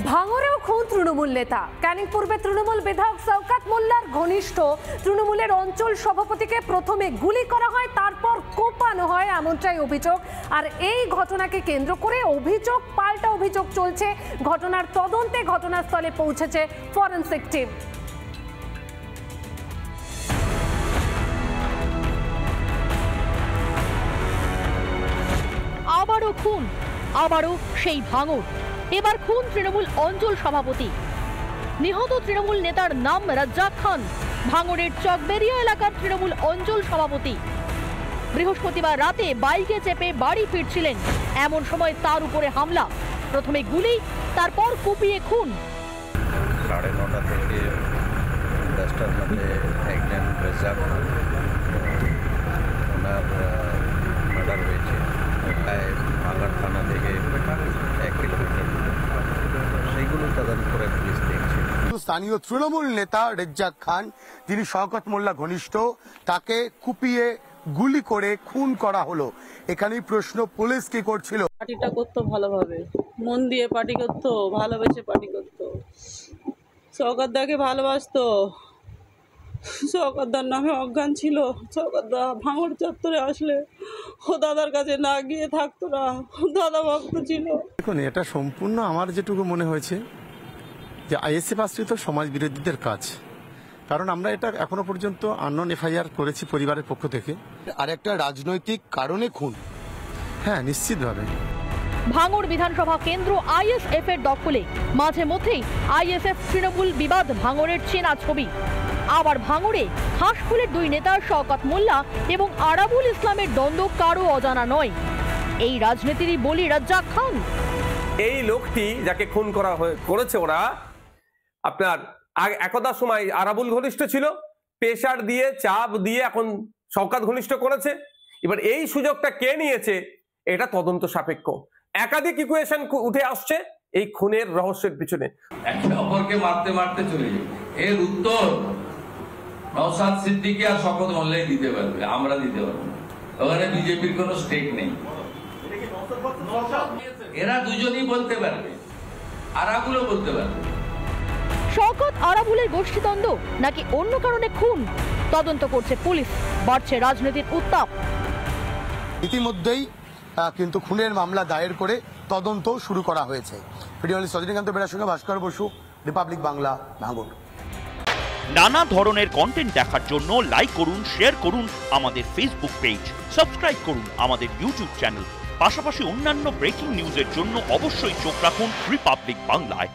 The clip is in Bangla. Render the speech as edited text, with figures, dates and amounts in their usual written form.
ভাঙড়েও খুন তৃণমূল নেতা। ক্যানিং পূর্বে তৃণমূল বিধায়ক শওকত মোল্লার ঘনিষ্ঠ তৃণমূলের অঞ্চল সভাপতিকে প্রথমে গুলি করা হয়, তারপর কোপানো হয়, এমনটাই অভিযোগ। আর এই ঘটনাকে কেন্দ্র করে অভিযোগ পাল্টা অভিযোগ চলছে। ঘটনার তদন্তে ঘটনাস্থলে পৌঁছেছে ফরেনসিক টিম। আবারও খুন, আবারও সেই ভাঙড়। এবার খুন তৃণমূল অঞ্চল সভাপতি। নিহত তৃণমূল নেতার নাম রাজ্জাক খান, ভাঙড়ের চকবেরিয়া এলাকার তৃণমূল অঞ্চল সভাপতি। বৃহস্পতিবার রাতে বাইকে চেপে বাড়ি ফিরছিলেন, এমন সময় তার উপরে হামলা। প্রথমে গুলি, তারপর কুপিয়ে খুন। 9:30 থেকে 10টার মধ্যে একজন রাজ্জাক ওনার মার্ডার হয়েছে। ভাঙড় থানা থেকে 1 কিলোমিটার, সেইগুলো তদন্ত করে পুলিশ দেখছে। স্থানীয় তৃণমূল নেতা রাজ্জাক খান, যিনি শওকত মোল্লা ঘনিষ্ঠ, তাকে কুপিয়ে গুলি করে খুন করা হলো। এখানেই প্রশ্ন, পুলিশ কি করছিল? পার্টিটা করতো ভালোভাবে, মন দিয়ে পার্টি করতো, ভালোবেসে পার্টি করতো। শওকত দাকে ভালোবাসতো। শওকত দার নামে অজ্ঞান ছিল। শওকত দা ভাঙড় চত্বরে আসলে ও দাদার কাছে না গিয়ে থাকতো না, দাদা ভক্ত ছিল। দেখুন, এটা সম্পূর্ণ আমার যেটুকু মনে হয়েছে যে আইএসএফ আশ্রিত সমাজ বিরোধীদের কাজ। কারণ আমরা এটা এখনো পর্যন্ত আননোন এফআইআর করেছি পরিবারের পক্ষ থেকে। আর একটা রাজনৈতিক কারণে খুন? হ্যাঁ, নিশ্চিতভাবে। ভাঙড় বিধানসভা কেন্দ্র আইএসএফ এর দখলে। মাঝে মধ্যেই আইএসএফ তৃণমূল বিবাদ ভাঙড়ের চেনা ছবি। আবার ভাঙড়ে হাঁসফুলের দুই নেতা শওকত মোল্লা এবং আরাবুল ইসলামের দ্বন্দ্ব কারো অজানা নয়। এই রাজনীতিরই বলি রাজ্জাক খান। এই লোকটি যাকে খুন করেছে ওরা, আপনার একদা সময় আরাবুল ঘনিষ্ঠ ছিল, প্রেসার দিয়ে চাপ দিয়ে এখন শওকত ঘনিষ্ঠ করেছে। এবার এই সুযোগটা কে নিয়েছে, এটা তদন্ত সাপেক্ষ। একাধিক ইকুয়েশন উঠে আসছে এই খুনের রহস্যের পিছনে। একে অপরকে মারতে মারতে চলে যাবে। এর উত্তর নওশাদ সিদ্দিকী আর শওকত মোল্লাই দিতে পারবে, আমরা দিতে পারবো না। ওখানে বিজেপির কোনো স্টেক নেই। এরা দুজনই বলতে পারবে, আরাবুলও বলতে পারবে। শওকত আরাবুলের গোষ্ঠীদ্বন্দ্ব নাকি অন্য কারণে খুন, তদন্ত করছে পুলিশ। বাড়ছে রাজনীতির উত্তাপ। ইতিমধ্যেই কিন্তু খুনের মামলা দায়ের করে তদন্ত শুরু করা হয়েছে। ভিডিও সজনীকান্ত বেরার সঙ্গে ভাস্কর বসু, রিপাবলিক বাংলা, ভাঙড়। নানা ধরনের কন্টেন্ট দেখার জন্য লাইক করুন, শেয়ার করুন আমাদের ফেসবুক পেজ, সাবস্ক্রাইব করুন আমাদের ইউটিউব চ্যানেল। পাশাপাশি অন্যান্য ব্রেকিং নিউজের জন্য অবশ্যই চোখ রাখুন রিপাবলিক বাংলায়।